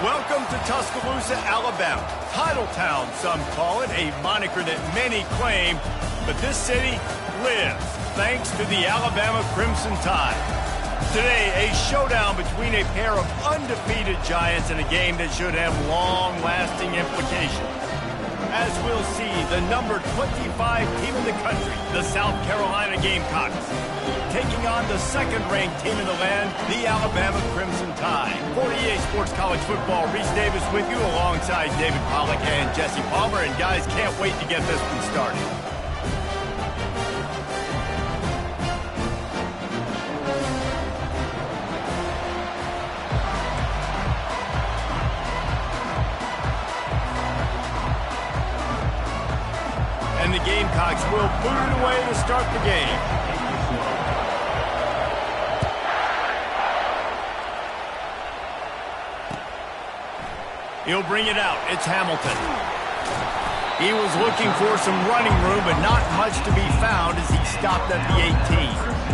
Welcome to Tuscaloosa, Alabama. Title Town, some call it, a moniker that many claim, but this city lives thanks to the Alabama Crimson Tide. Today, a showdown between a pair of undefeated giants in a game that should have long-lasting implications. As we'll see, the number 25 team in the country, the South Carolina Gamecocks, taking on the second-ranked team in the land, the Alabama Crimson Tide. For EA Sports College Football, Reese Davis with you alongside David Pollack and Jesse Palmer. And guys, can't wait to get this one started. And the Gamecocks will boot it away to start the game. He'll bring it out. It's Hamilton. He was looking for some running room, but not much to be found as he stopped at the 18.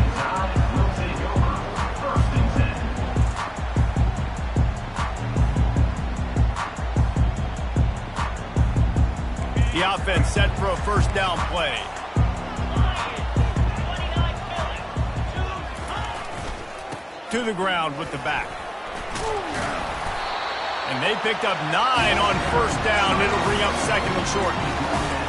The offense set for a first down play. To the ground with the back. And they picked up 9 on first down. It'll bring up second and short.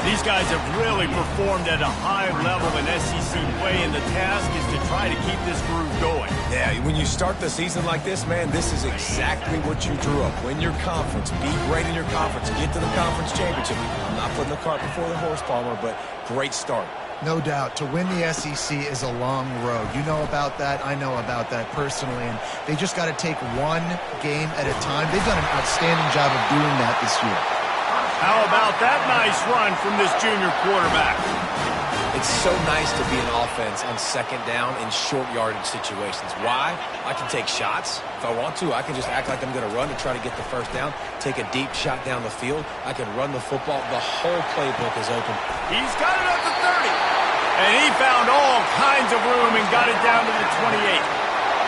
These guys have really performed at a high level in SEC play, and the task is to try to keep this groove going. Yeah, when you start the season like this, man, this is exactly what you drew up. Win your conference, be great in your conference, get to the conference championship. I'm not putting the cart before the horse, Palmer, but great start. No doubt. To win the SEC is a long road. You know about that. I know about that personally. And they just got to take one game at a time. They've done an outstanding job of doing that this year. How about that nice run from this junior quarterback? It's so nice to be an offense on second down in short yardage situations. Why? I can take shots. If I want to, I can just act like I'm going to run to try to get the first down, take a deep shot down the field. I can run the football. The whole playbook is open. He's got it up to 30. And he found all kinds of room and got it down to the 28.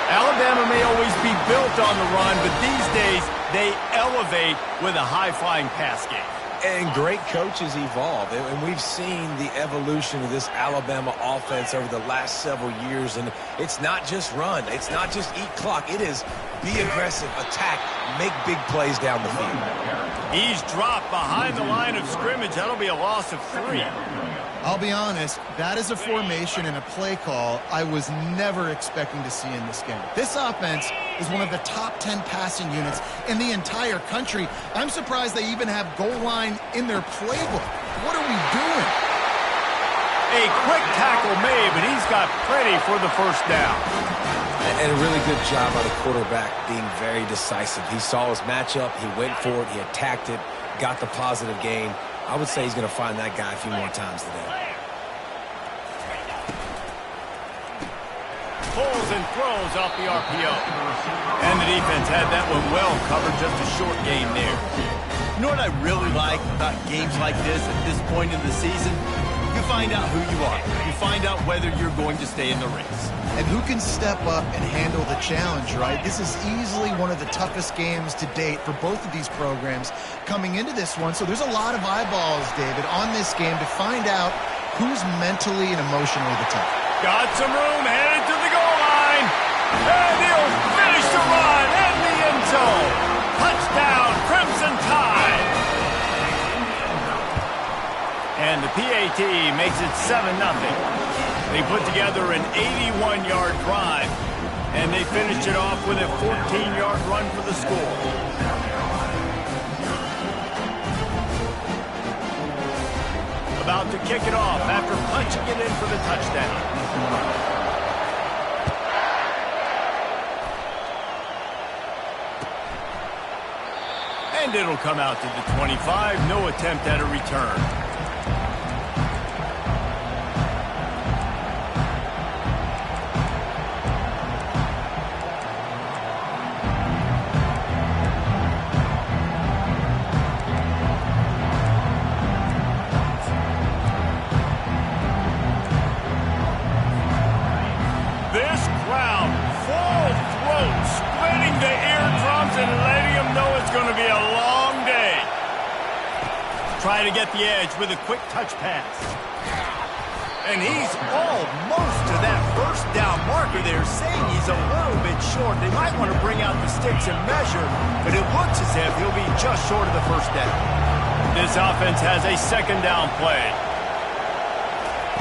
Alabama may always be built on the run, but these days they elevate with a high-flying pass game. And great coaches evolve, and we've seen the evolution of this Alabama offense over the last several years, and it's not just run, it's not just eat clock, it is be aggressive, attack, make big plays down the field. He's dropped behind the line of scrimmage. That'll be a loss of 3. I'll be honest, that is a formation and a play call I was never expecting to see in this game. This offense is one of the top 10 passing units in the entire country. I'm surprised they even have goal line in their playbook. What are we doing? A quick tackle made, but he's got plenty for the first down. And a really good job by the quarterback being very decisive. He saw his matchup, he went for it, he attacked it, got the positive gain. I would say he's going to find that guy a few more times today. Pulls and throws off the RPO. And the defense had that one well covered, just a short game there. You know what I really like about games like this at this point in the season? You find out who you are. You find out whether you're going to stay in the race. And who can step up and handle the challenge, right? This is easily one of the toughest games to date for both of these programs coming into this one. So there's a lot of eyeballs, David, on this game to find out who's mentally and emotionally the tough. Got some room, headed to the goal line. And he'll finish the run in the end zone. Touchdown, Crimson Tide. And the PAT makes it 7-0. They put together an 81-yard drive, and they finished it off with a 14-yard run for the score. About to kick it off after punching it in for the touchdown. And it'll come out to the 25. No attempt at a return. and letting him know it's going to be a long day. Try to get the edge with a quick touch pass. And he's almost to that first down marker there, saying he's a little bit short. They might want to bring out the sticks and measure, but it looks as if he'll be just short of the first down. This offense has a second down play.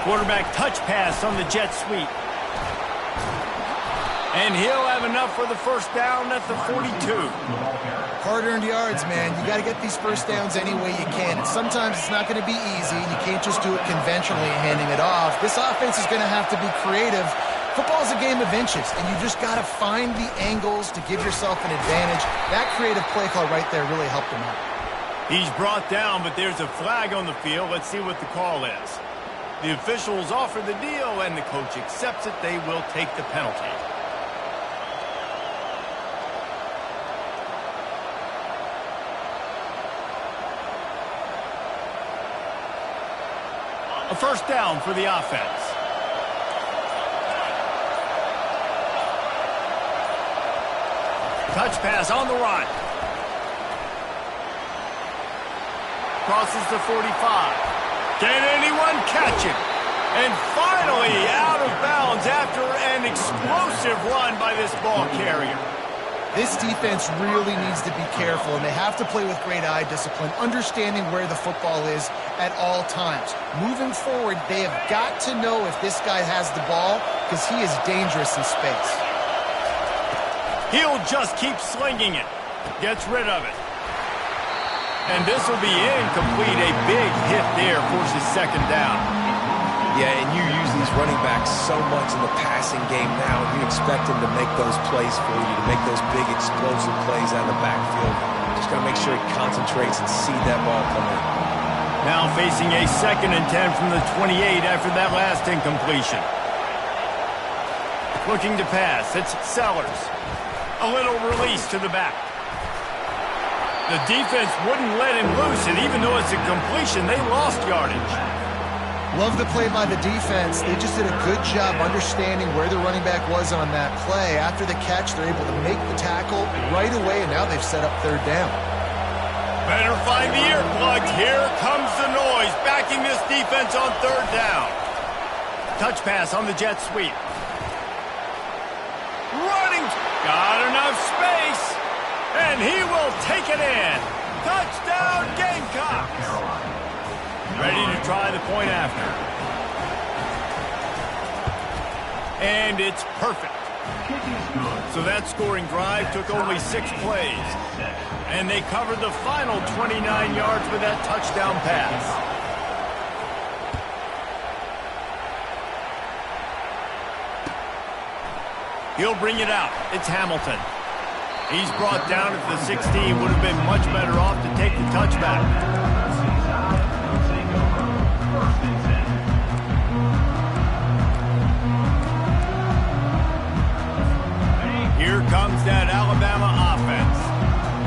Quarterback touch pass on the jet sweep. And he'll have enough for the first down at the 42. Hard-earned yards, man. You got to get these first downs any way you can. And sometimes it's not going to be easy, and you can't just do it conventionally handing it off. This offense is going to have to be creative. Football is a game of inches, and you just got to find the angles to give yourself an advantage. That creative play call right there really helped him out. He's brought down, but there's a flag on the field. Let's see what the call is. The officials offer the deal, and the coach accepts it. They will take the penalty. A first down for the offense. Touch pass on the run. Crosses the 45. Can anyone catch him? And finally out of bounds after an explosive run by this ball carrier. This defense really needs to be careful, and they have to play with great eye discipline, understanding where the football is at all times. Moving forward, they have got to know if this guy has the ball, because he is dangerous in space. He'll just keep slinging it. Gets rid of it. And this will be incomplete. A big hit there forces second down. Yeah, and you use these running backs so much in the passing game now, and you expect them to make those plays for you, to make those big explosive plays out of the backfield. Just got to make sure he concentrates and see that ball come in. Now facing a 2nd and 10 from the 28 after that last incompletion. Looking to pass, it's Sellers. A little release to the back. The defense wouldn't let him loose, and even though it's a completion, they lost yardage. Love the play by the defense. They just did a good job understanding where the running back was on that play. After the catch, they're able to make the tackle right away, and now they've set up third down. Better find the earplugs. Here comes the noise, backing this defense on third down. Touch pass on the jet sweep. Running. Got enough space. And he will take it in. Touchdown, Gamecocks. Ready to try the point after. And it's perfect. So that scoring drive took only 6 plays. And they covered the final 29 yards with that touchdown pass. He'll bring it out. It's Hamilton. He's brought down at the 16. Would have been much better off to take the touchback. Here comes that Alabama offense.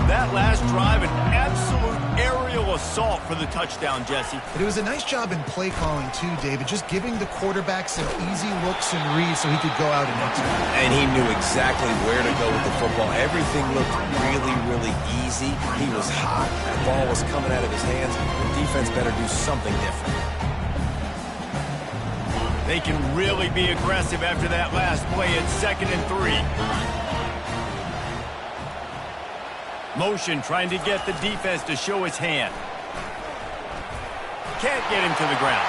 That last drive, an absolute aerial assault for the touchdown, Jesse. But it was a nice job in play calling, too, David, just giving the quarterback some easy looks and reads so he could go out and execute. And he knew exactly where to go with the football. Everything looked really, really easy. He was hot. That ball was coming out of his hands. The defense better do something different. They can really be aggressive after that last play at 2nd and 3. Motion trying to get the defense to show his hand. Can't get him to the ground.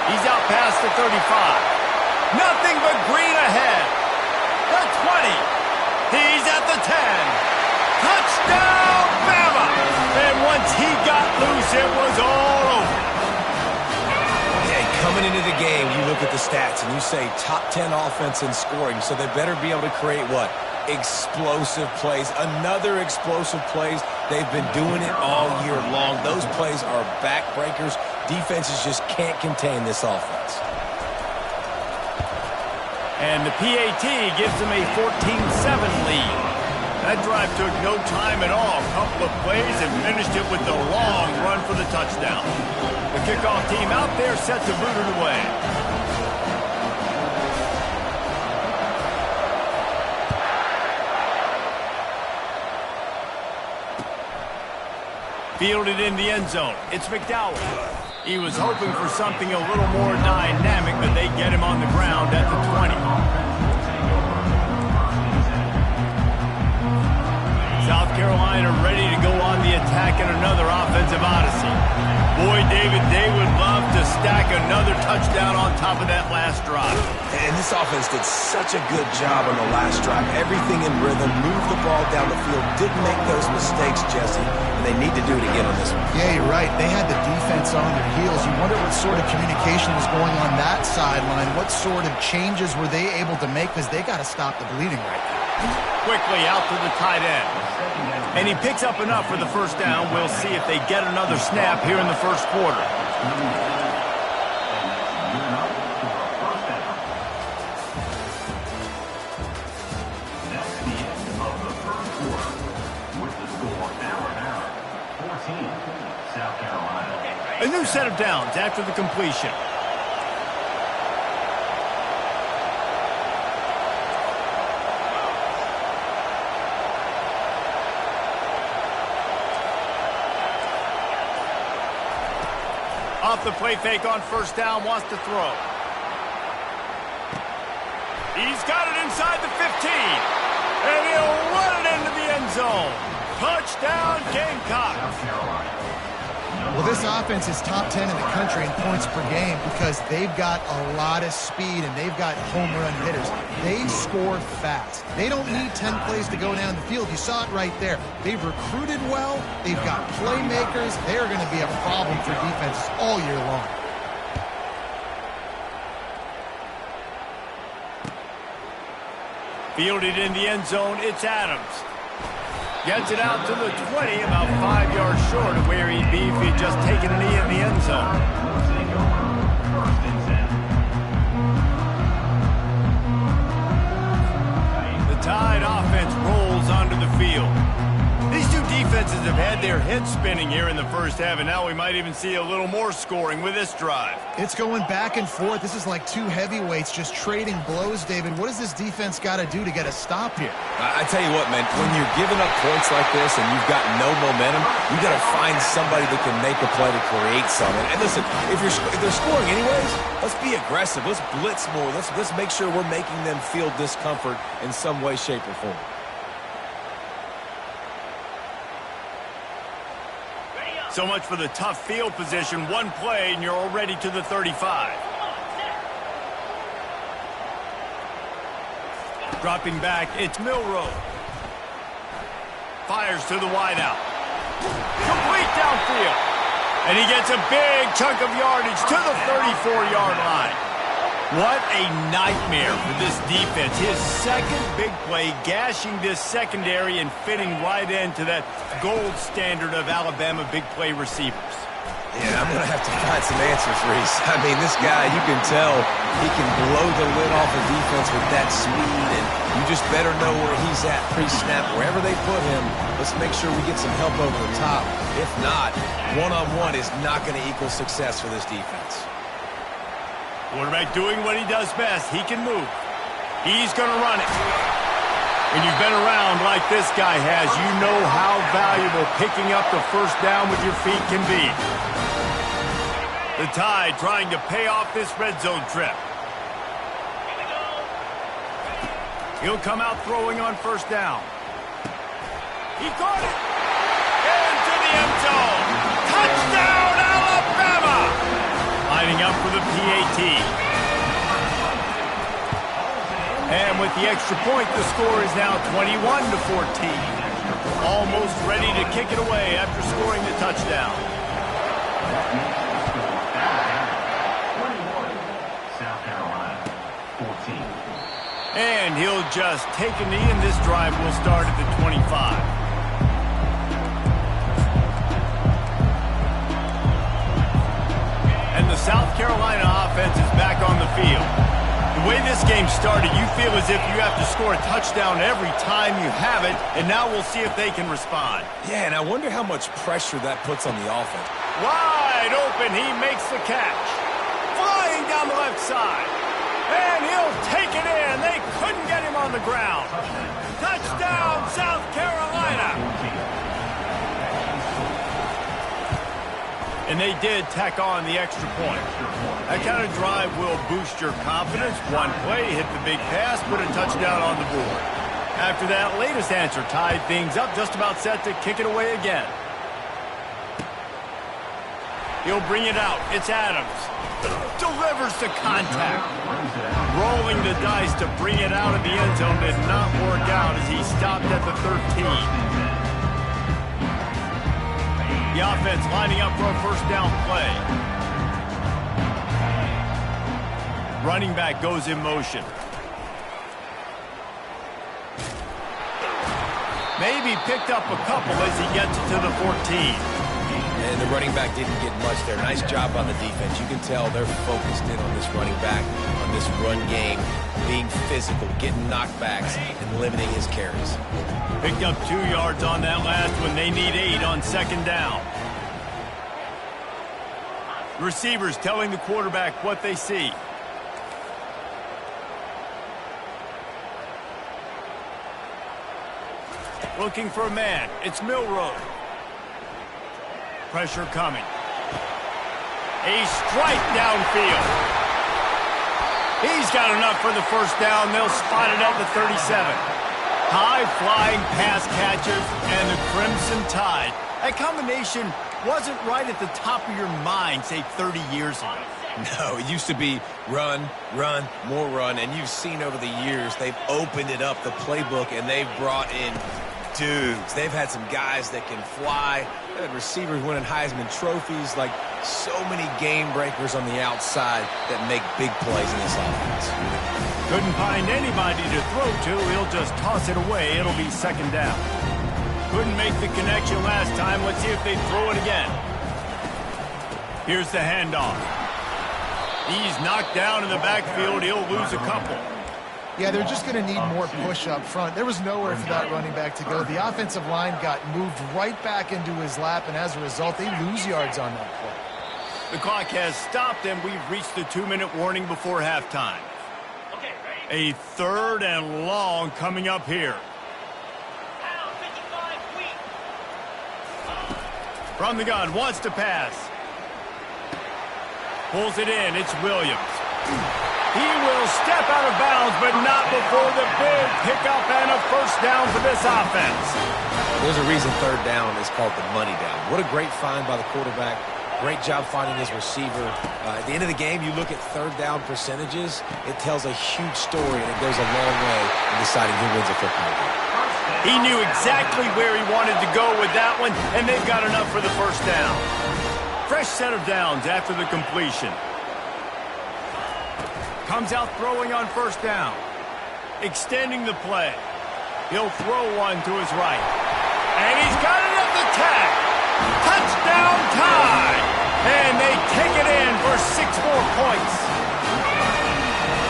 He's out past the 35. Nothing but green ahead. The 20. He's at the 10. Touchdown, Bama! And once he got loose, it was all over. Hey, coming into the game, you look at the stats and you say top 10 offense in scoring, so they better be able to create what? Explosive plays. Another explosive plays. They've been doing it all year long. Those plays are backbreakers. Defenses just can't contain this offense. And the PAT gives them a 14-7 lead. That drive took no time at all. A couple of plays and finished it with the long run for the touchdown. The kickoff team out there set to boot it away. Fielded in the end zone. It's McDowell. He was hoping for something a little more dynamic, but they get him on the ground at the 20. South Carolina ready to go on the attack in another offensive odyssey. Boy, David, they would love to stack another touchdown on top of that last drive. And this offense did such a good job on the last drive. Everything in rhythm, moved the ball down the field, didn't make those mistakes, Jesse, and they need to do it again on this one. Yeah, you're right. They had the defense on their heels. You wonder what sort of communication was going on that sideline. What sort of changes were they able to make, because they got to stop the bleeding right now. Quickly out to the tight end. And he picks up enough for the first down. We'll see if they get another snap here in the first quarter. A new set of downs after the completion. Off the play fake on first down, wants to throw. He's got it inside the 15. And he'll run it into the end zone. Touchdown, Gamecocks. Well, this offense is top 10 in the country in points per game because they've got a lot of speed and they've got home run hitters. They score fast. They don't need 10 plays to go down the field. You saw it right there. They've recruited well. They've got playmakers. They're going to be a problem for defenses all year long. Fielded in the end zone, it's Adams. Gets it out to the 20, about 5 yards short of where he'd be if he'd just taken a knee in the end zone. The Tide offense rolls onto the field. These two defenses have had their heads spinning here in the first half, and now we might even see a little more scoring with this drive. It's going back and forth. This is like two heavyweights just trading blows, David. What does this defense got to do to get a stop here? I tell you what, man, when you're giving up points like this and you've got no momentum, you got to find somebody that can make a play to create something. And listen, if they're scoring anyways, let's be aggressive. Let's blitz more. Let's make sure we're making them feel discomfort in some way, shape, or form. So much for the tough field position. One play, and you're already to the 35. Dropping back, it's Milroe. Fires to the wideout. Complete downfield. And he gets a big chunk of yardage to the 34-yard line. What a nightmare for this defense. His second big play, gashing this secondary and fitting right into that gold standard of Alabama big play receivers. Yeah, I'm going to have to find some answers, Reese. I mean, this guy, you can tell he can blow the lid off a defense with that speed, and you just better know where he's at pre-snap. Wherever they put him, let's make sure we get some help over the top. If not, one-on-one is not going to equal success for this defense. Quarterback doing what he does best. He can move. He's going to run it. When you've been around like this guy has, you know how valuable picking up the first down with your feet can be. The Tide trying to pay off this red zone trip. He'll come out throwing on first down. He caught it. Into the end zone. Touchdown, Alabama! Lining up for the PAT. And with the extra point, the score is now 21-14. Almost ready to kick it away after scoring the touchdown. And he'll just take a knee, and this drive will start at the 25. And the South Carolina offense is back on the field. The way this game started, you feel as if you have to score a touchdown every time you have it, and now we'll see if they can respond. Yeah, and I wonder how much pressure that puts on the offense. Wide open, he makes the catch. Flying down the left side. And he'll take it in. They couldn't get him on the ground. Touchdown, South Carolina. And they did tack on the extra point. That kind of drive will boost your confidence. One play, hit the big pass, put a touchdown on the board. After that latest answer tied things up, just about set to kick it away again. He'll bring it out. It's Adams. Delivers the contact. Rolling the dice to bring it out of the end zone did not work out as he stopped at the 13. The offense lining up for a first down play. Running back goes in motion. Maybe picked up a couple as he gets it to the 14. And the running back didn't get much there. Nice job on the defense. You can tell they're focused in on this running back, on this run game, being physical, getting knockbacks, and limiting his carries. Picked up 2 yards on that last one. They need 8 on second down. Receivers telling the quarterback what they see. Looking for a man. It's Milroe. Pressure coming. A strike downfield. He's got enough for the first down. They'll spot it at the 37. High-flying pass catchers and the Crimson Tide. That combination wasn't right at the top of your mind, say, 30 years ago. No, it used to be run, run, more run, and you've seen over the years they've opened it up, the playbook, and they've brought in dudes. They've had some guys that can fly. They've had receivers winning Heisman trophies, like so many game breakers on the outside that make big plays in this offense. Couldn't find anybody to throw to. He'll just toss it away. It'll be second down. Couldn't make the connection last time. Let's see if they throw it again. Here's the handoff. He's knocked down in the backfield. He'll lose a couple. Yeah, they're just going to need more push up front. There was nowhere for that running back to go. The offensive line got moved right back into his lap, and as a result, they lose yards on that play. The clock has stopped, and we've reached the 2-minute warning before halftime. A 3rd and long coming up here. From the gun, wants to pass. Pulls it in, it's Williams. He will step out of bounds, but not before the big pickup and a first down for this offense. There's a reason 3rd down is called the money down. What a great find by the quarterback. Great job finding his receiver. At the end of the game, you look at 3rd down percentages, it tells a huge story, and it goes a long way in deciding who wins a football game. He knew exactly where he wanted to go with that one, and they've got enough for the first down. Fresh set of downs after the completion. Comes out throwing on first down. Extending the play. He'll throw one to his right. And he's got it at the tag. Touchdown Tide. And they take it in for 6 more points.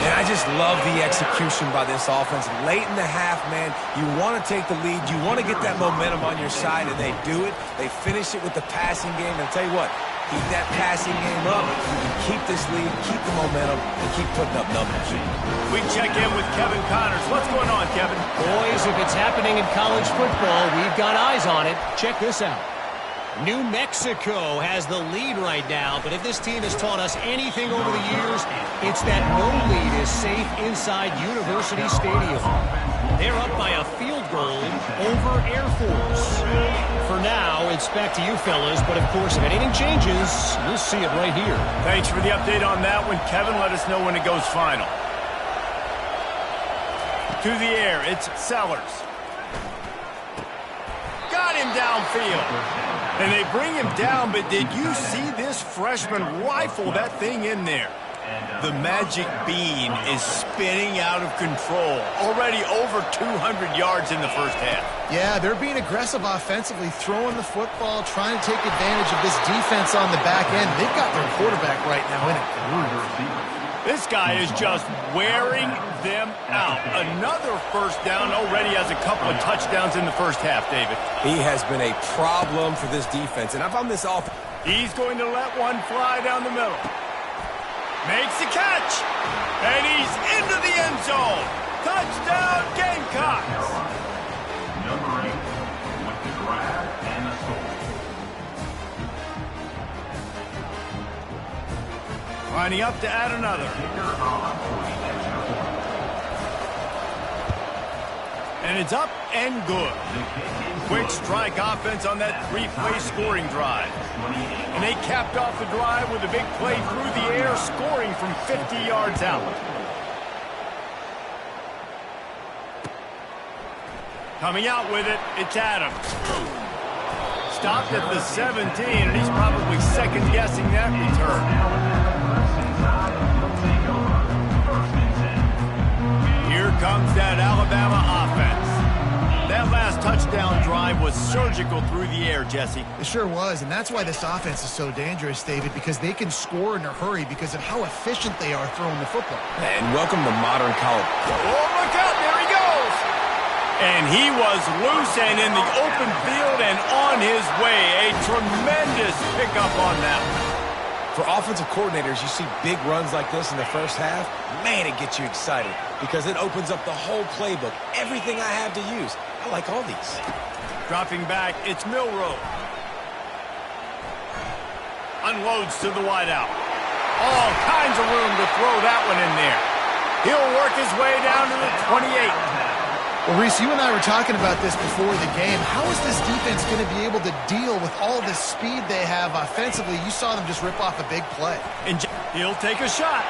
And I just love the execution by this offense. Late in the half, man, you want to take the lead. You want to get that momentum on your side, and they do it. They finish it with the passing game. And I'll tell you what, keep that passing game up. You can keep this lead, keep the momentum, and keep putting up numbers. We check in with Kevin Connors. What's going on, Kevin? Boys, if it's happening in college football, we've got eyes on it. Check this out. New Mexico has the lead right now, but if this team has taught us anything over the years, it's that no lead is safe inside University Stadium. They're up by a field goal over Air Force. For now, it's back to you fellas, but of course, if anything changes, we'll see it right here. Thanks for the update on that one, Kevin. Let us know when it goes final. To the air, it's Sellers. Got him downfield. And they bring him down, but did you see this freshman rifle that thing in there? The magic bean is spinning out of control. Already over 200 yards in the first half. Yeah, they're being aggressive offensively, throwing the football, trying to take advantage of this defense on the back end. They've got their quarterback right now in a groove. This guy is just wearing them out. Another first down, already has a couple of touchdowns in the first half, David. He has been a problem for this defense, and I found this off. He's going to let one fly down the middle. Makes the catch, and he's into the end zone. Touchdown, Gamecocks. Number 8 with the grab and the score. Lining up to add another. And it's up and good. Quick strike offense on that three-play scoring drive. And they capped off the drive with a big play through the air, scoring from 50 yards out. Coming out with it, it's Adams. Stopped at the 17, and he's probably second-guessing that return. Here comes that Alabama offense. That last touchdown drive was surgical through the air, Jesse. It sure was, and that's why this offense is so dangerous, David, because they can score in a hurry because of how efficient they are throwing the football. And welcome to modern college. Oh, look out, there he goes! And he was loose and in the open field and on his way. A tremendous pickup on that one. For offensive coordinators, you see big runs like this in the first half, man, it gets you excited because it opens up the whole playbook, everything I have to use. I like all these. Dropping back, it's Milroe. Unloads to the wideout. All kinds of room to throw that one in there. He'll work his way down to the 28. Well, Reese, you and I were talking about this before the game. How is this defense going to be able to deal with all the speed they have offensively? You saw them just rip off a big play. And he'll take a shot.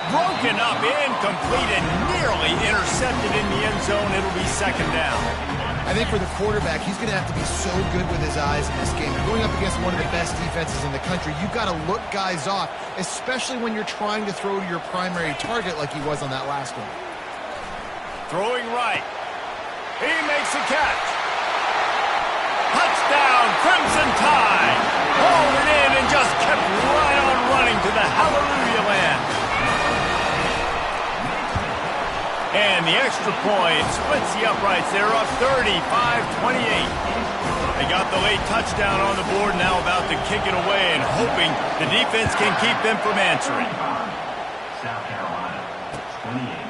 Broken up, incomplete, and nearly intercepted in the end zone. It'll be second down. I think for the quarterback, he's going to have to be so good with his eyes in this game. Going up against one of the best defenses in the country, you've got to look guys off, especially when you're trying to throw to your primary target like he was on that last one. Throwing right. He makes a catch. Touchdown, Crimson Tide. Hauled it in and just kept right on running to the hallelujah land. And the extra point splits the uprights. They're up 35-28. They got the late touchdown on the board, now about to kick it away and hoping the defense can keep them from answering. South Carolina, 28.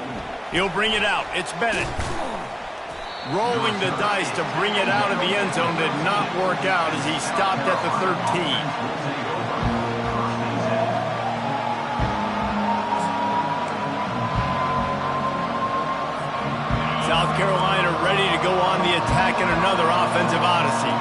He'll bring it out. It's Bennett. Rolling the dice to bring it out of the end zone did not work out as he stopped at the 13. South Carolina ready to go on the attack in another offensive odyssey.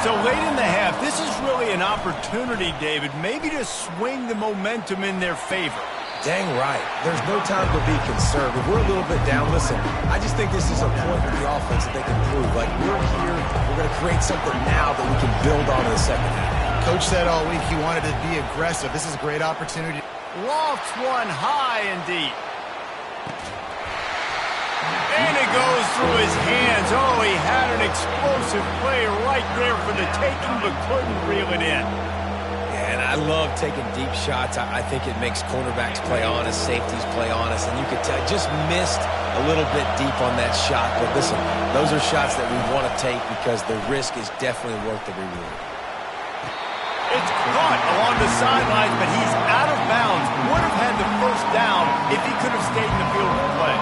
So late in the half, this is really an opportunity, David, maybe to swing the momentum in their favor. Dang right. There's no time to be concerned. If we're a little bit down, listen, I just think this is a point with the offense that they can prove. Like, we're here, we're going to create something now that we can build on in the second half. Coach said all week he wanted to be aggressive. This is a great opportunity. Lofts one high and deep. And it goes through his hands. Oh, he had an explosive play right there for the taking, but couldn't reel it in. And I love taking deep shots. I think it makes cornerbacks play honest, safeties play honest, and you could tell just missed a little bit deep on that shot. But listen, those are shots that we want to take because the risk is definitely worth the reward. It's caught along the sidelines, but he's out of bounds. Would have had the first down if he could have stayed in the field of play.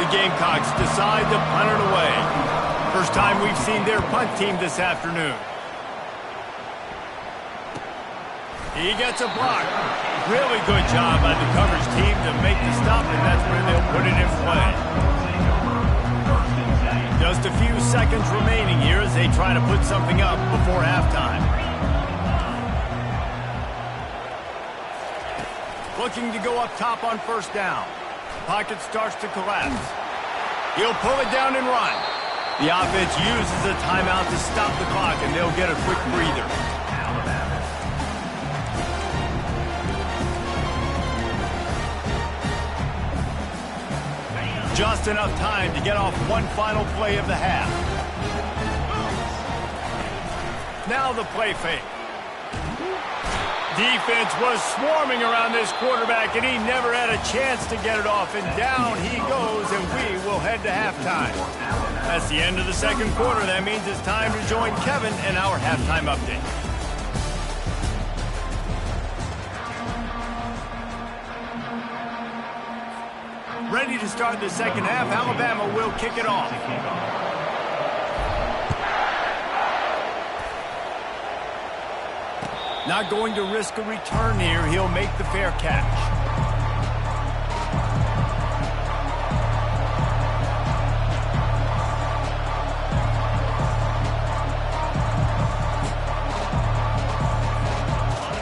The Gamecocks decide to punt it away. First time we've seen their punt team this afternoon. He gets a block. Really good job by the coverage team to make the stop, and that's where they'll put it in play. Just a few seconds remaining here as they try to put something up before halftime. Looking to go up top on first down. Pocket starts to collapse. He'll pull it down and run. The offense uses a timeout to stop the clock, and they'll get a quick breather. Just enough time to get off one final play of the half. Now the play fake. Defense was swarming around this quarterback, and he never had a chance to get it off. And down he goes, and we will head to halftime. That's the end of the second quarter. That means it's time to join Kevin in our halftime update. Ready to start the second half. Alabama will kick it off. Not going to risk a return here. He'll make the fair catch.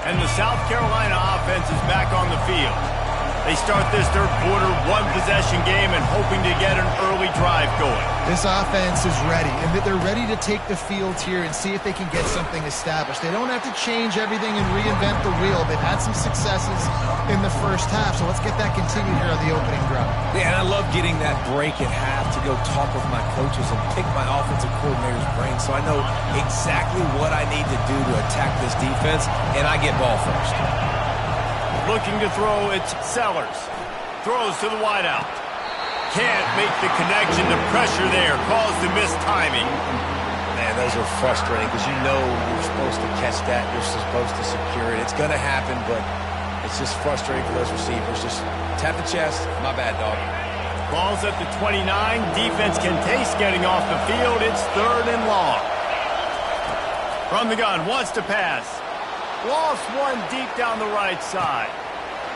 And the South Carolina offense is back on the field. They start this third quarter one-possession game and hoping to get an early drive going. This offense is ready, and they're ready to take the field here and see if they can get something established. They don't have to change everything and reinvent the wheel. They've had some successes in the first half, so let's get that continued here on the opening drive. Yeah, and I love getting that break at half to go talk with my coaches and pick my offensive coordinator's brain so I know exactly what I need to do to attack this defense, and I get ball first. Looking to throw, it's Sellers. Throws to the wideout. Can't make the connection. The pressure there caused the missed timing. Man, those are frustrating because you know you're supposed to catch that. You're supposed to secure it. It's going to happen, but it's just frustrating for those receivers. Just tap the chest. My bad, dog. Ball's at the 29. Defense can taste getting off the field. It's 3rd and long. From the gun, wants to pass. Lost one deep down the right side.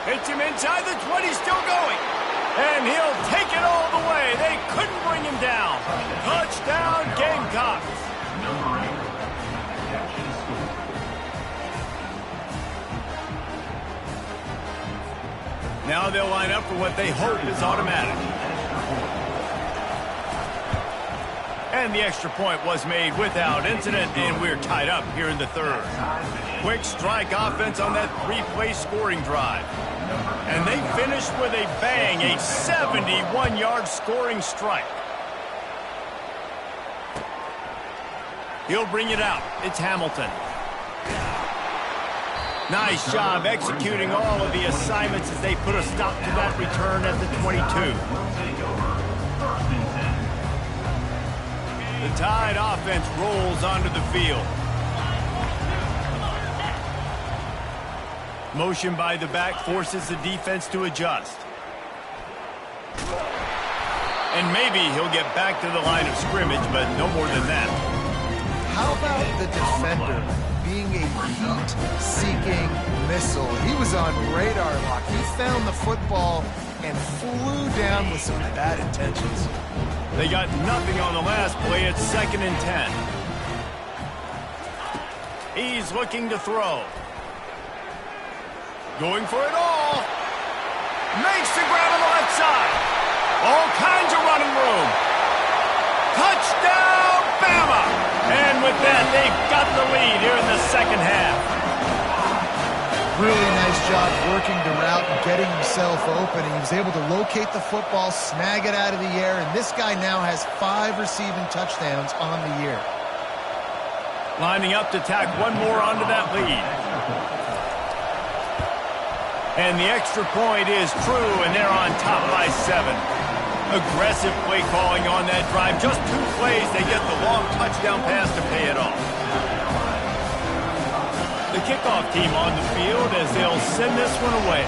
Hits him inside the 20, still going. And he'll take it all the way. They couldn't bring him down. Touchdown, Gamecocks. Number 8. Jackson School. Now they'll line up for what they hope is automatic. And the extra point was made without incident, and we're tied up here in the third. Quick strike offense on that 3-play scoring drive. And they finished with a bang, a 71-yard scoring strike. He'll bring it out. It's Hamilton. Nice job executing all of the assignments as they put a stop to that return at the 22. The Tide offense rolls onto the field. Motion by the back forces the defense to adjust. And maybe he'll get back to the line of scrimmage, but no more than that. How about the defender being a heat-seeking missile? He was on radar lock. He found the football and flew down with some bad intentions. They got nothing on the last play. It's 2nd and 10. He's looking to throw. Going for it all. Makes the grab on the left side. All kinds of running room. Touchdown, Bama! And with that, they've got the lead here in the second half. Really nice job working the route and getting himself open. He was able to locate the football, snag it out of the air, and this guy now has 5 receiving touchdowns on the year. Lining up to tack one more onto that lead. And the extra point is true, and they're on top by 7. Aggressive play calling on that drive. Just 2 plays, they get the long touchdown pass to pay it off. The kickoff team on the field as they'll send this one away.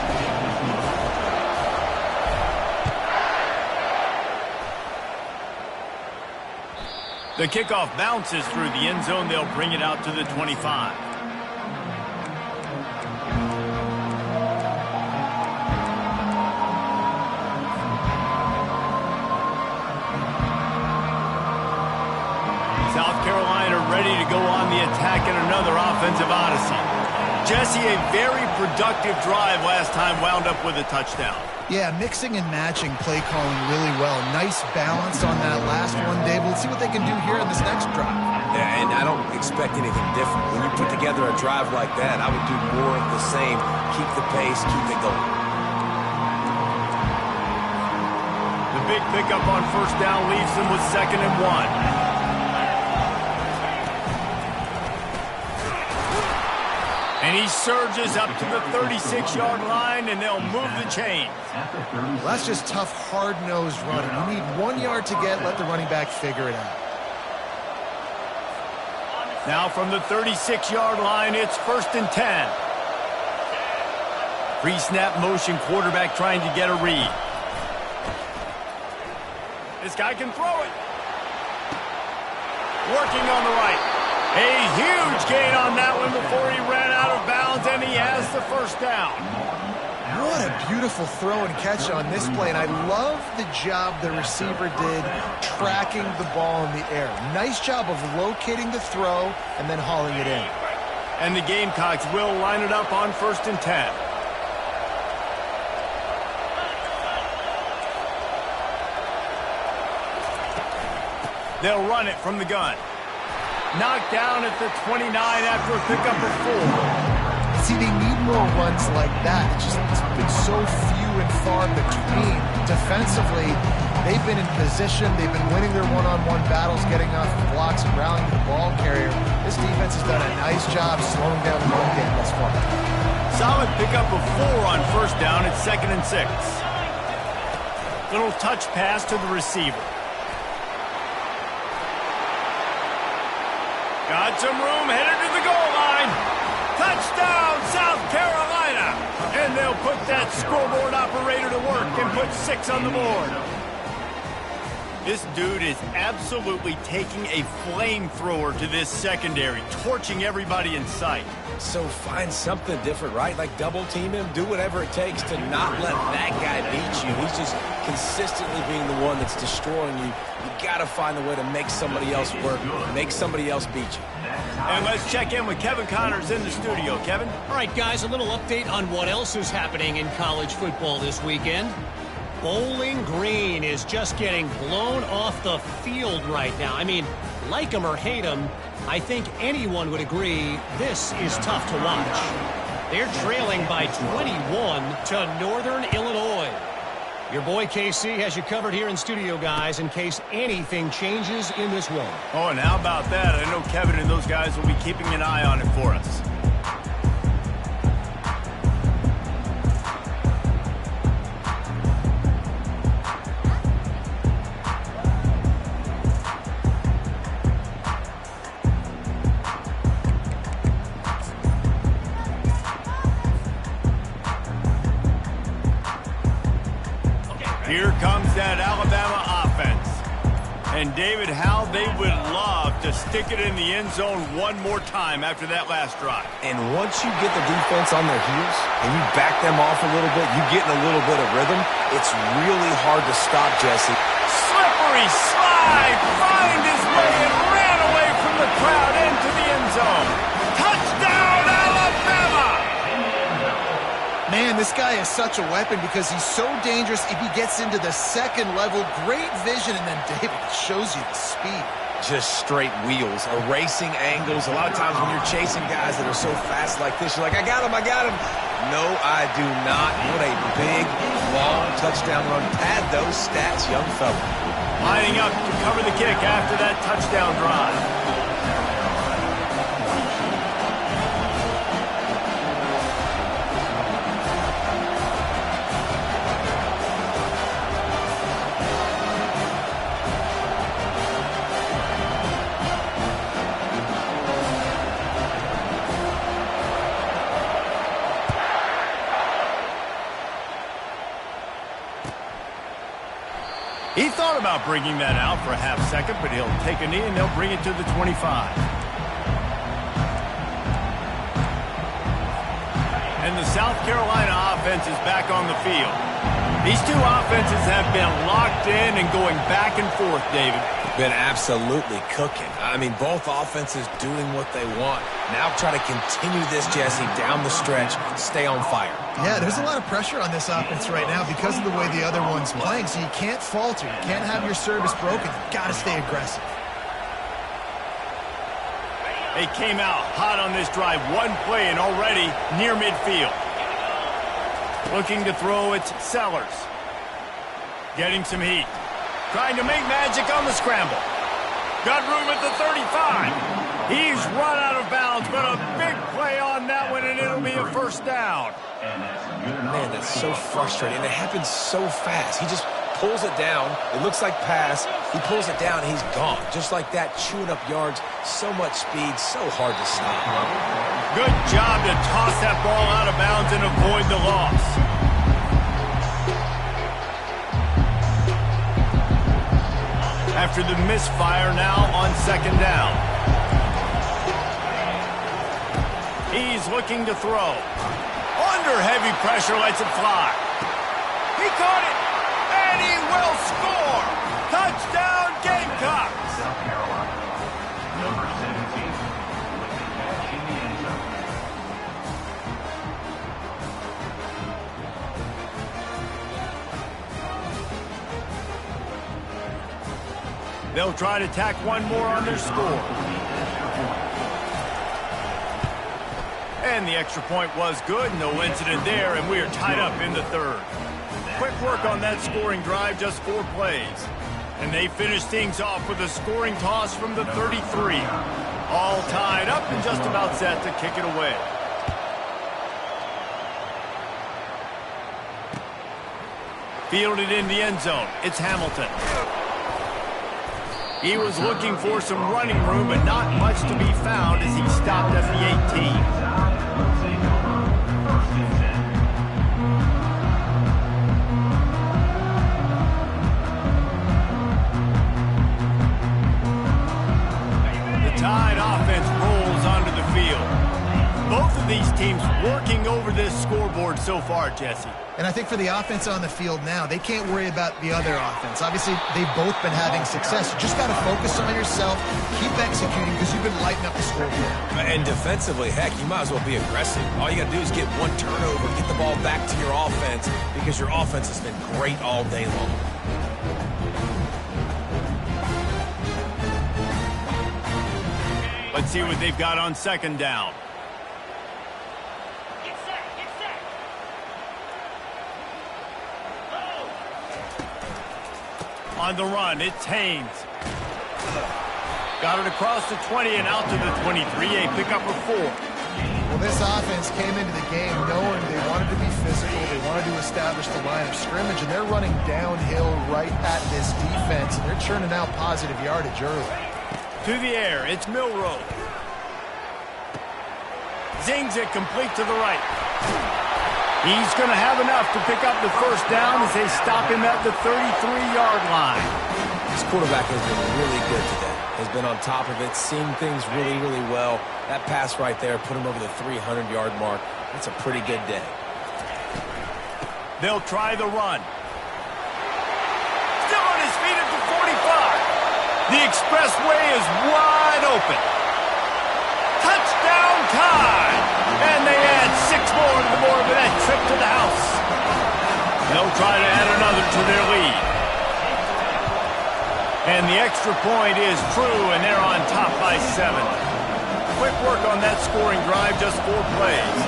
The kickoff bounces through the end zone. They'll bring it out to the 25. South Carolina ready to go on the attack in another offensive odyssey. Jesse, a very productive drive last time wound up with a touchdown. Yeah, mixing and matching play calling really well. Nice balance on that last one, Dave. Let's see what they can do here in this next drive. Yeah, and I don't expect anything different. When you put together a drive like that, I would do more of the same. Keep the pace, keep it going. The big pickup on first down leaves them with 2nd and 1. And he surges up to the 36-yard line, and they'll move the chain. Well, that's just tough, hard-nosed running. You need 1 yard to get, let the running back figure it out. Now from the 36-yard line, it's 1st and 10. Pre-snap motion, quarterback trying to get a read. This guy can throw it. Working on the right. A huge gain on that one before he ran out of bounds, and he has the first down. What a beautiful throw and catch on this play, and I love the job the receiver did tracking the ball in the air. Nice job of locating the throw and then hauling it in. And the Gamecocks will line it up on 1st and 10. They'll run it from the gun. Knocked down at the 29 after a pickup of 4. See, they need more runs like that. It's been so few and far between. Defensively, they've been in position. They've been winning their one-on-one battles, getting off the blocks and rallying the ball carrier. This defense has done a nice job slowing down the run game thus far. Solid pickup of 4 on 1st down at 2nd and 6. Little touch pass to the receiver. Got some room, headed to the goal line. Touchdown, South Carolina! And they'll put that scoreboard operator to work and put 6 on the board. This dude is absolutely taking a flamethrower to this secondary, torching everybody in sight. So find something different, right? Like double team him, do whatever it takes to not let that guy beat you. He's just consistently being the one that's destroying you. You got to find a way to make somebody else work, make somebody else beat you. And let's check in with Kevin Connors in the studio. Kevin? All right, guys, a little update on what else is happening in college football this weekend. Bowling Green is just getting blown off the field right now. I mean, like him or hate him, I think anyone would agree this is tough to watch. They're trailing by 21 to Northern Illinois. Your boy KC has you covered here in studio, guys, in case anything changes in this one. Oh, and how about that? I know Kevin and those guys will be keeping an eye on it for us. Here comes that Alabama offense. And David, how they would love to stick it in the end zone one more time after that last drive. And once you get the defense on their heels and you back them off a little bit, you get in a little bit of rhythm, it's really hard to stop, Jesse. Slippery slide, find his way and ran away from the crowd into the end zone. Touchdown, Alabama! Man, this guy is such a weapon because he's so dangerous if he gets into the second level. Great vision, and then David shows you the speed. Just straight wheels, erasing angles. A lot of times when you're chasing guys that are so fast like this, you're like, I got him, I got him. No, I do not. What a big, long touchdown run. Pad those stats, young fella. Lining up to cover the kick after that touchdown drive. He thought about bringing that out for a half second, but he'll take a knee and they'll bring it to the 25. And the South Carolina offense is back on the field. These two offenses have been locked in and going back and forth, David. Been absolutely cooking. I mean, both offenses doing what they want. Now try to continue this, Jesse, down the stretch. Stay on fire. Yeah, there's a lot of pressure on this offense right now because of the way the other one's playing, so you can't falter. You can't have your service broken. You've got to stay aggressive. They came out hot on this drive. One play and already near midfield. Looking to throw, it's Sellers. Getting some heat. Trying to make magic on the scramble. Got room at the 35. He's run out of bounds, but a big play on that one, and it'll be a first down. Man, that's so frustrating. It happens so fast. He just pulls it down. It looks like pass. He pulls it down, and he's gone. Just like that, chewing up yards. So much speed, so hard to stop. Good job to toss that ball out of bounds and avoid the loss. After the misfire, now on second down. He's looking to throw. Under heavy pressure, lets it fly. He caught it, and he will score. Touchdown, Gamecocks. South Carolina. Number 17. With a catch in the end zone. They'll try to tack one more on their score. And the extra point was good. No incident there, and we are tied up in the third. Quick work on that scoring drive, just 4 plays. And they finish things off with a scoring toss from the 33. All tied up and just about set to kick it away. Fielded in the end zone. It's Hamilton. He was looking for some running room, but not much to be found as he stopped at the 18. Tide offense rolls onto the field. Both of these teams working over this scoreboard so far, Jesse. And I think for the offense on the field now, they can't worry about the other offense. Obviously, they've both been having success. You just got to focus on yourself, keep executing, because you've been lighting up the scoreboard. And defensively, heck, you might as well be aggressive. All you got to do is get one turnover, get the ball back to your offense, because your offense has been great all day long. Let's see what they've got on second down. On the run, it's Haynes. Got it across the 20 and out to the 23, a pickup of 4. Well, this offense came into the game knowing they wanted to be physical, they wanted to establish the line of scrimmage, and they're running downhill right at this defense, and they're churning out positive yardage early. To the air, it's Milroe. Zings it complete to the right. He's going to have enough to pick up the first down as they stop him at the 33-yard line. This quarterback has been really good today. Has been on top of it, seen things really, really well. That pass right there put him over the 300-yard mark. That's a pretty good day. They'll try the run. Still on his feet at the 45. The expressway is wide open. Touchdown time! And they add 6 more to the board with that trip to the house. They'll try to add another to their lead. And the extra point is true, and they're on top by 7. Quick work on that scoring drive, just 4 plays.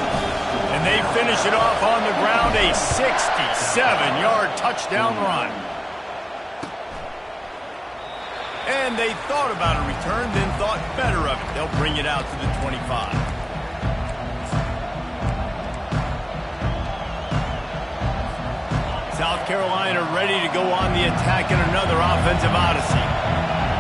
And they finish it off on the ground, a 67-yard touchdown run. And they thought about a return, then thought better of it. They'll bring it out to the 25. South Carolina ready to go on the attack in another offensive odyssey.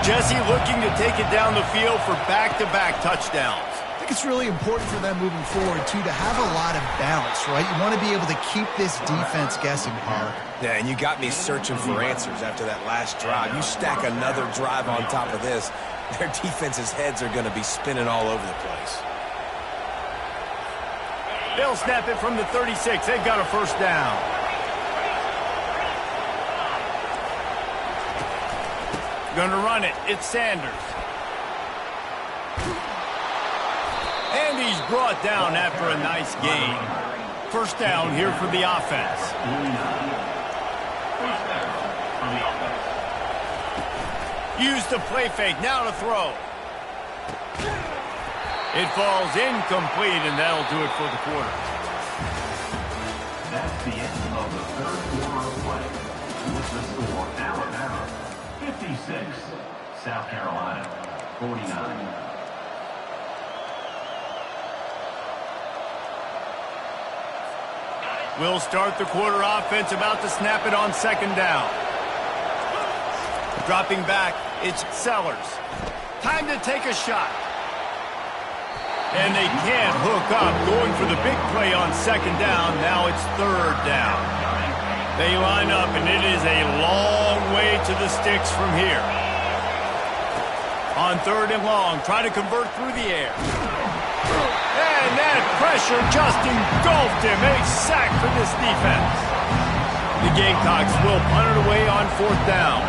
Jesse looking to take it down the field for back-to-back touchdowns. I think it's really important for them moving forward, too, to have a lot of balance, right? You want to be able to keep this defense guessing, Park. Yeah, and you got me searching for answers after that last drive. You stack another drive on top of this, their defense's heads are going to be spinning all over the place. They'll snap it from the 36. They've got a first down. Going to run it. It's Sanders. And he's brought down after a nice gain. First down here for the offense. Use the play fake. Now to throw. It falls incomplete, and that'll do it for the quarter. That's the end of the third quarter of play. With the score, Alabama 56, South Carolina 49. We'll start the quarter offense, about to snap it on second down. Dropping back, it's Sellers. Time to take a shot. And they can't hook up, going for the big play on second down. Now it's third down. They line up, and it is a long way to the sticks from here. On third and long, try to convert through the air. And that pressure just engulfed him. A sack for this defense. The Gamecocks will punt it away on 4th down.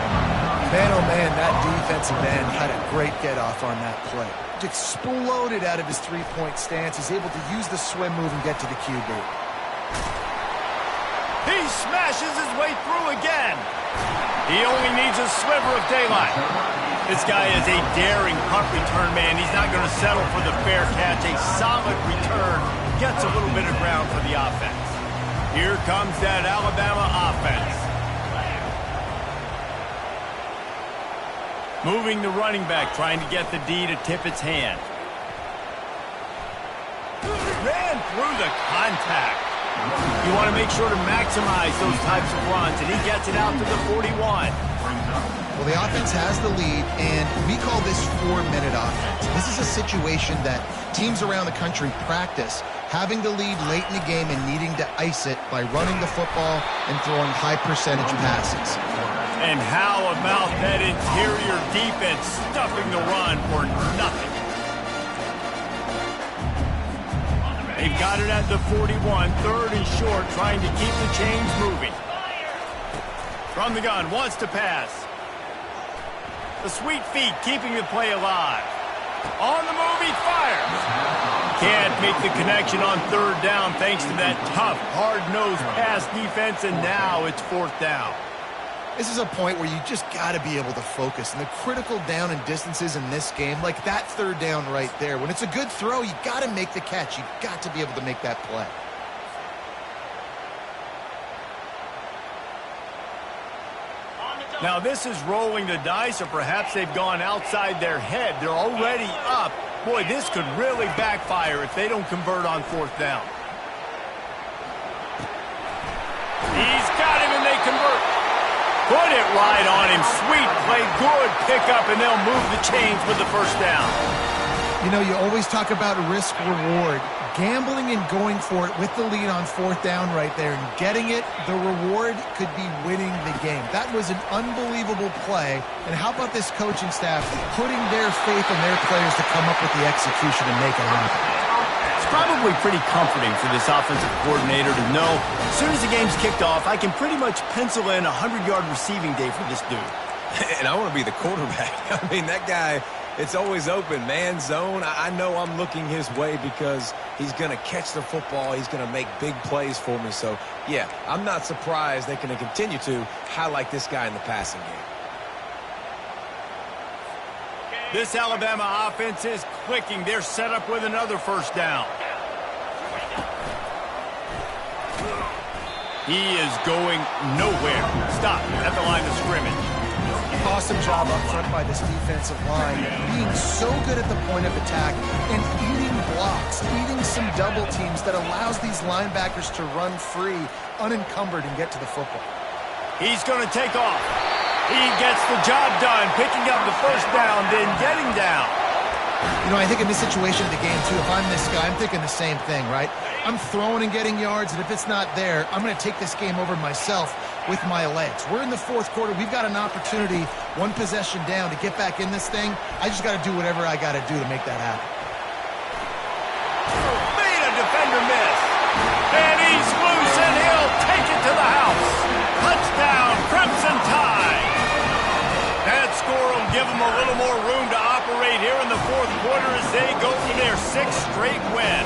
Man, oh man, that defensive end had a great get-off on that play. Exploded out of his three-point stance. He's able to use the swim move and get to the QB. He smashes his way through again. He only needs a sliver of daylight. This guy is a daring punt return man. He's not going to settle for the fair catch. A solid return gets a little bit of ground for the offense. Here comes that Alabama offense. Moving the running back, trying to get the D to tip its hand. Ran through the contact. You want to make sure to maximize those types of runs, and he gets it out to the 41. Well, the offense has the lead, and we call this 4-minute offense. This is a situation that teams around the country practice, having the lead late in the game and needing to ice it by running the football and throwing high-percentage passes. And how about that interior defense stuffing the run for nothing? They've got it at the 41, 3rd and short, trying to keep the chains moving. From the gun, wants to pass. The sweet feet keeping the play alive. On the move, he fires. Can't make the connection on 3rd down thanks to that tough, hard-nosed pass defense, and now it's 4th down. This is a point where you just got to be able to focus. And the critical down and distances in this game, like that 3rd down right there, when it's a good throw, you got to make the catch. You got to be able to make that play. Now this is rolling the dice, or perhaps they've gone outside their head. They're already up. Boy, this could really backfire if they don't convert on 4th down. He's got him, and they convert. Put it right on him. Sweet play, good pickup, and they'll move the chains with the 1st down. You know, you always talk about risk-reward. Gambling and going for it with the lead on 4th down right there and getting it, the reward could be winning the game. That was an unbelievable play. And how about this coaching staff putting their faith in their players to come up with the execution and make it happen? It's probably pretty comforting for this offensive coordinator to know as soon as the game's kicked off, I can pretty much pencil in a 100-yard receiving day for this dude. And I want to be the quarterback. I mean, that guy, it's always open, man, zone. I know I'm looking his way because he's going to catch the football. He's going to make big plays for me. So, yeah, I'm not surprised they're going to continue to highlight this guy in the passing game. This Alabama offense is clicking. They're set up with another 1st down. He is going nowhere. Stop at the line of scrimmage. Awesome job up front by this defensive line, being so good at the point of attack and eating blocks, eating some double teams that allows these linebackers to run free, unencumbered, and get to the football. He's going to take off. He gets the job done, picking up the 1st down, then getting down. You know, I think in this situation of the game, too, if I'm this guy, I'm thinking the same thing, right? I'm throwing and getting yards, and if it's not there, I'm going to take this game over myself with my legs. We're in the 4th quarter. We've got an opportunity, 1 possession down, to get back in this thing. I just got to do whatever I got to do to make that happen. Made a defender miss. And he's loose, and he'll take it to the house. Touchdown, Crimson Tide. That score will give them a little more room to operate here in the 4th quarter as they go for their 6th straight win.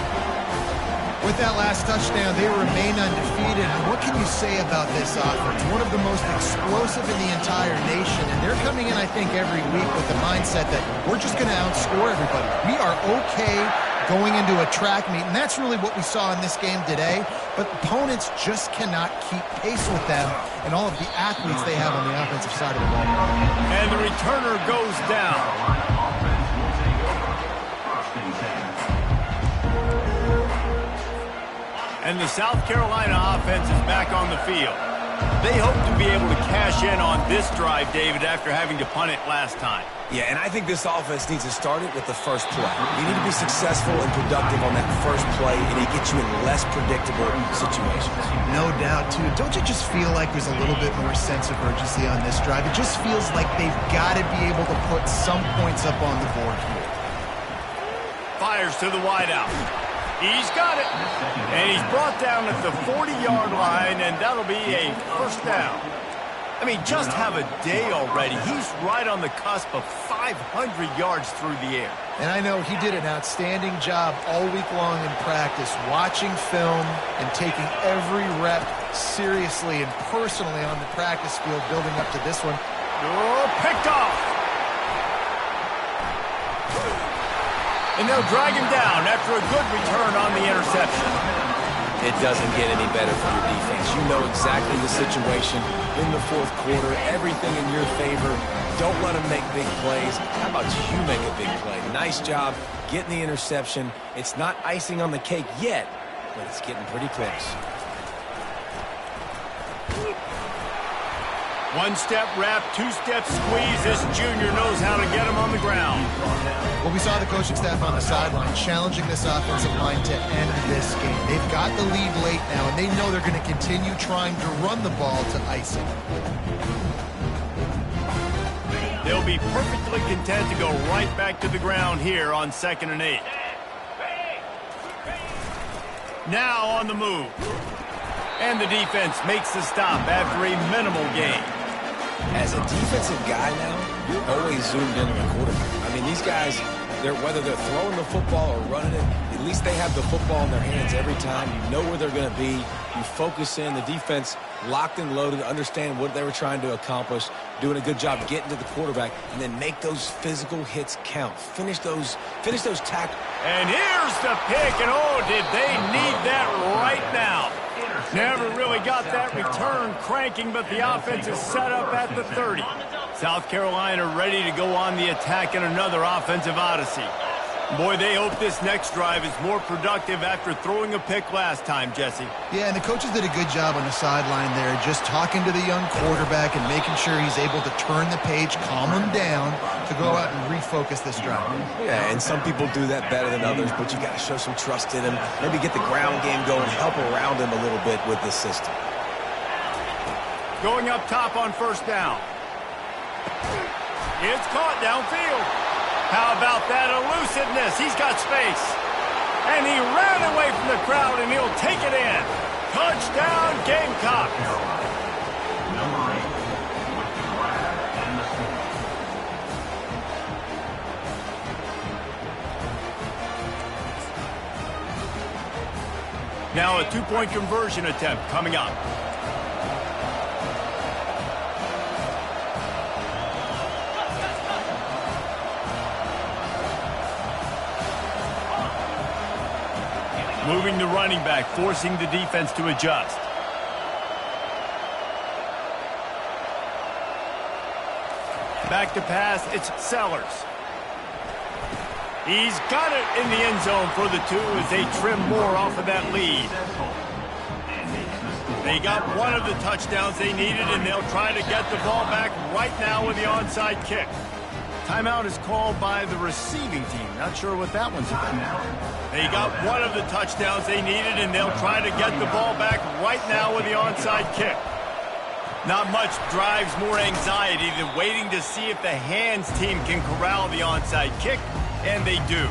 With that last touchdown, they remain undefeated. And what can you say about this offense? One of the most explosive in the entire nation. And they're coming in, I think, every week with the mindset that we're just going to outscore everybody. We are okay going into a track meet, and that's really what we saw in this game today. But opponents just cannot keep pace with them and all of the athletes they have on the offensive side of the ball. And the returner goes down. And the South Carolina offense is back on the field. They hope to be able to cash in on this drive, David, after having to punt it last time. Yeah, and I think this offense needs to start it with the first play. You need to be successful and productive on that first play, and it gets you in less predictable situations. No doubt, too. Don't you just feel like there's a little bit more sense of urgency on this drive? It just feels like they've got to be able to put some points up on the board here. 5 fires to the wideout. He's got it. And he's brought down at the 40-yard line, and that'll be a first down. I mean, just have a day already. He's right on the cusp of 500 yards through the air. And I know he did an outstanding job all week long in practice, watching film and taking every rep seriously and personally on the practice field, building up to this one. Oh, picked off. And they'll drag him down after a good return on the interception. It doesn't get any better for your defense. You know exactly the situation in the fourth quarter, everything in your favor. Don't let them make big plays. How about you make a big play? Nice job getting the interception. It's not icing on the cake yet, but it's getting pretty close. One-step wrap, two-step squeeze. This junior knows how to get him on the ground. Well, we saw the coaching staff on the sideline challenging this offensive line to end this game. They've got the lead late now, and they know they're going to continue trying to run the ball to ice it. They'll be perfectly content to go right back to the ground here on 2nd and 8. Now on the move. And the defense makes the stop after a minimal gain. As a defensive guy now, you're always zoomed in on the quarterback. I mean, these guys, whether they're throwing the football or running it, at least they have the football in their hands every time. You know where they're going to be. You focus in. The defense locked and loaded, understand what they were trying to accomplish, doing a good job getting to the quarterback, and then make those physical hits count. Finish those tackles. And here's the pick, and oh, did they need that right now. Never really got that return cranking, but the offense is set up at the 30. South Carolina ready to go on the attack in another offensive odyssey. Boy, they hope this next drive is more productive after throwing a pick last time, Jesse. Yeah, and the coaches did a good job on the sideline there, just talking to the young quarterback and making sure he's able to turn the page, calm him down, to go out and refocus this drive. Yeah, and some people do that better than others, but you got to show some trust in him. Maybe get the ground game going, help around him a little bit with this system. Going up top on first down. It's caught downfield. How about that elusiveness? He's got space. And he ran away from the crowd, and he'll take it in. Touchdown, Gamecocks. Number 8 with the grab and the score. Now a two-point conversion attempt coming up. Moving the running back, forcing the defense to adjust. Back to pass, it's Sellers. He's got it in the end zone for the 2 as they trim more off of that lead. They got one of the touchdowns they needed, and they'll try to get the ball back right now with the onside kick. Timeout is called by the receiving team. Not sure what that one's about. They got one of the touchdowns they needed, and they'll try to get the ball back right now with the onside kick. Not much drives more anxiety than waiting to see if the hands team can corral the onside kick, and they do.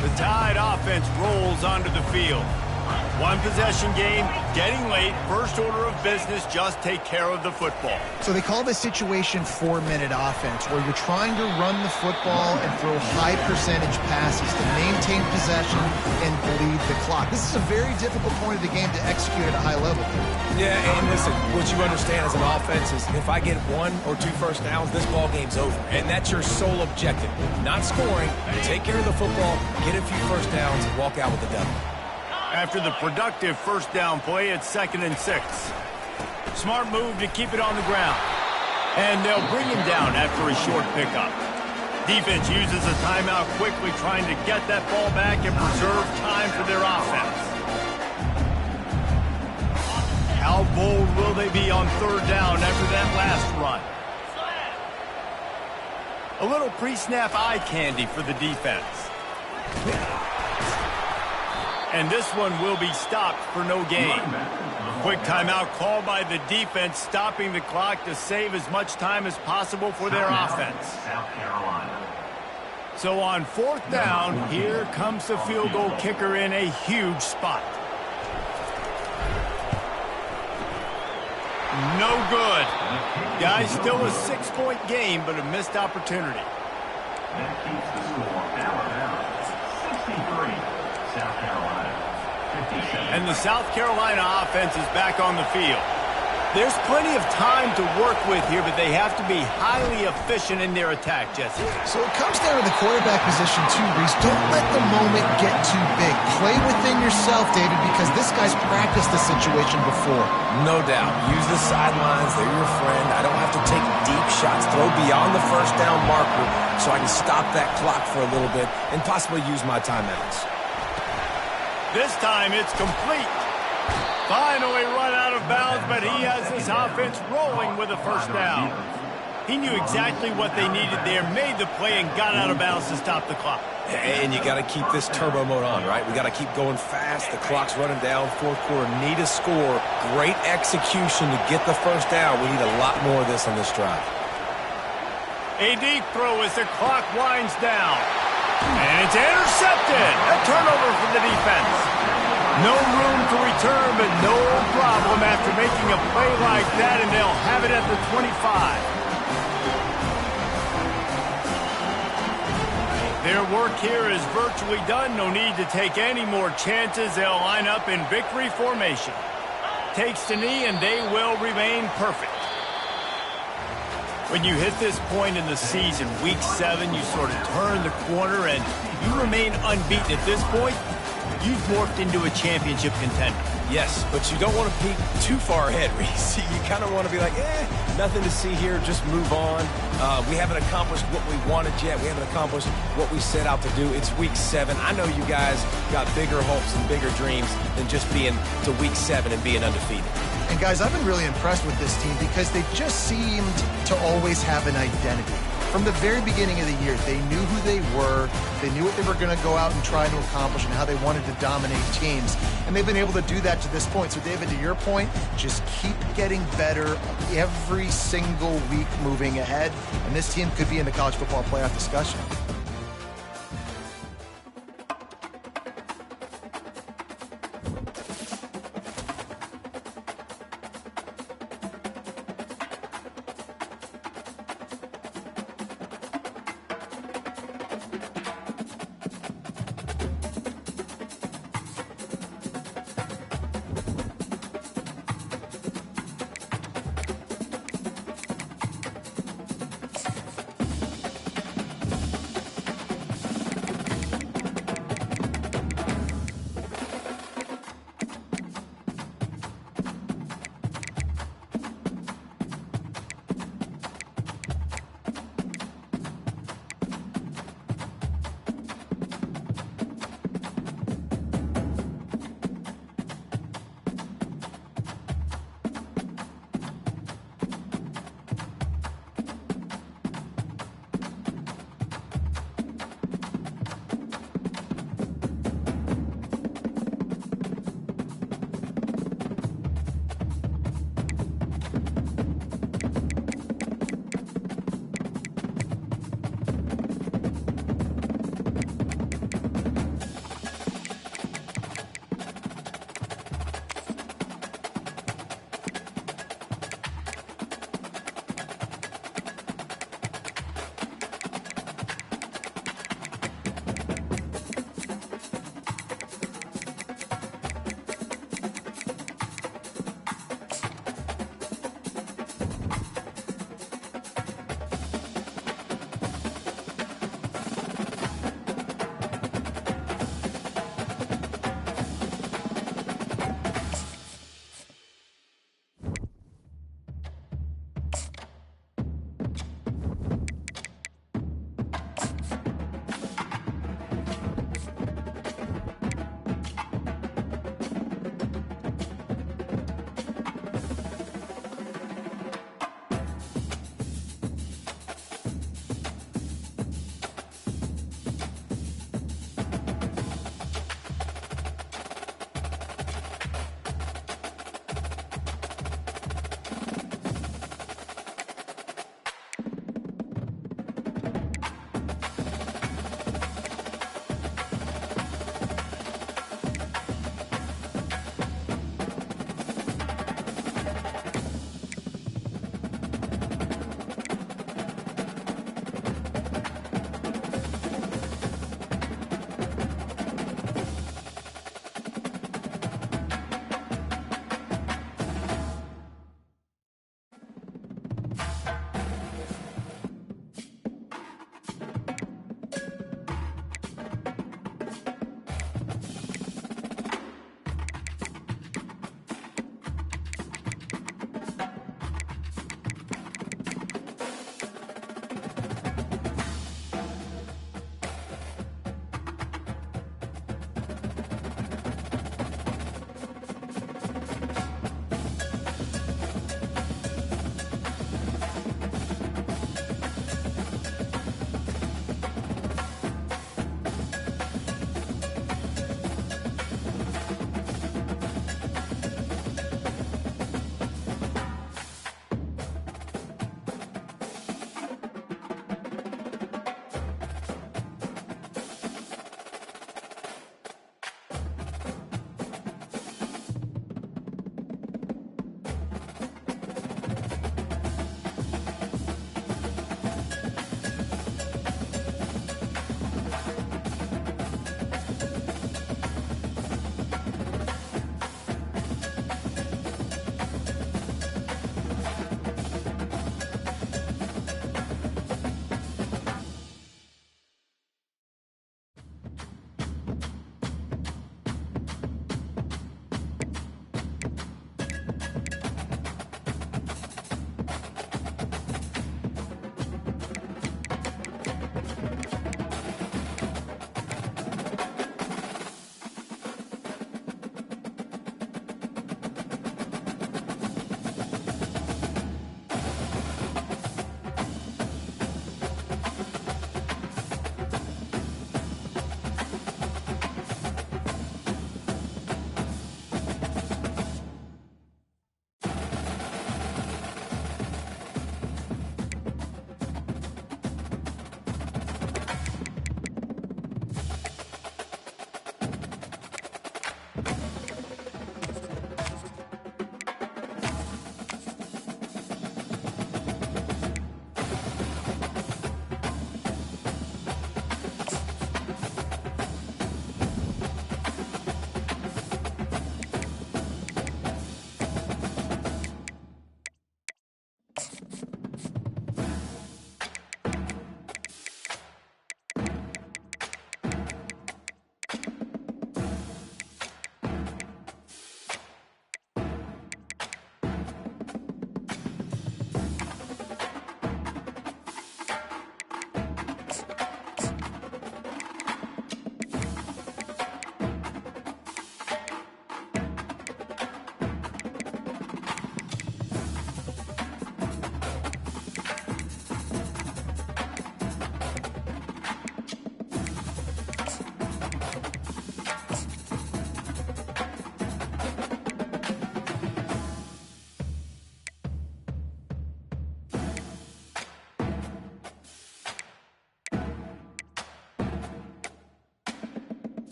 The Tide offense rolls onto the field. One possession game, getting late, first order of business, just take care of the football. So they call this situation 4-minute offense, where you're trying to run the football and throw high percentage passes to maintain possession and bleed the clock. This is a very difficult point of the game to execute at a high level. Yeah, and listen, what you understand as an offense is if I get 1 or 2 first downs, this ball game's over. And that's your sole objective. Not scoring, take care of the football, get a few first downs, walk out with the W. After the productive first down play, it's 2nd and 6. Smart move to keep it on the ground. And they'll bring him down after a short pickup. Defense uses a timeout quickly, trying to get that ball back and preserve time for their offense. How bold will they be on 3rd down after that last run? A little pre-snap eye candy for the defense. And this one will be stopped for no gain. Quick timeout called by the defense, stopping the clock to save as much time as possible for their offense. South Carolina. So on 4th down, here comes the field goal kicker in a huge spot. No good. Guys, still a 6-point game, but a missed opportunity. That keeps the score Alabama 63, South Carolina 57. And the South Carolina offense is back on the field. There's plenty of time to work with here, but they have to be highly efficient in their attack, Jesse. So it comes down to the quarterback position too, Reese. Don't let the moment get too big. Play within yourself, David, because this guy's practiced the situation before. No doubt. Use the sidelines. They're your friend. I don't have to take deep shots. Throw beyond the first down marker so I can stop that clock for a little bit and possibly use my timeouts. This time it's complete. Finally run out of bounds, but he has this offense rolling with a first down. He knew exactly what they needed there, made the play, and got out of bounds to stop the clock. And you got to keep this turbo mode on, right? We got to keep going fast. The clock's running down. 4th quarter, need a score. Great execution to get the first down. We need a lot more of this on this drive. A deep throw as the clock winds down. And it's intercepted. A turnover for the defense. No room to return, but no problem after making a play like that, and they'll have it at the 25. Their work here is virtually done. No need to take any more chances. They'll line up in victory formation. Takes the knee, and they will remain perfect. When you hit this point in the season, week 7, you sort of turn the corner, and you remain unbeaten at this point. You've morphed into a championship contender. Yes, but you don't want to peek too far ahead, Reese. You kind of want to be like, nothing to see here, just move on. We haven't accomplished what we wanted yet. We haven't accomplished what we set out to do. It's week 7. I know you guys got bigger hopes and bigger dreams than just being to week 7 and being undefeated. And guys, I've been really impressed with this team because they just seemed to always have an identity. From the very beginning of the year, they knew who they were, they knew what they were going to go out and try to accomplish and how they wanted to dominate teams. And they've been able to do that to this point. So, David, to your point, just keep getting better every single week moving ahead. And this team could be in the college football playoff discussion.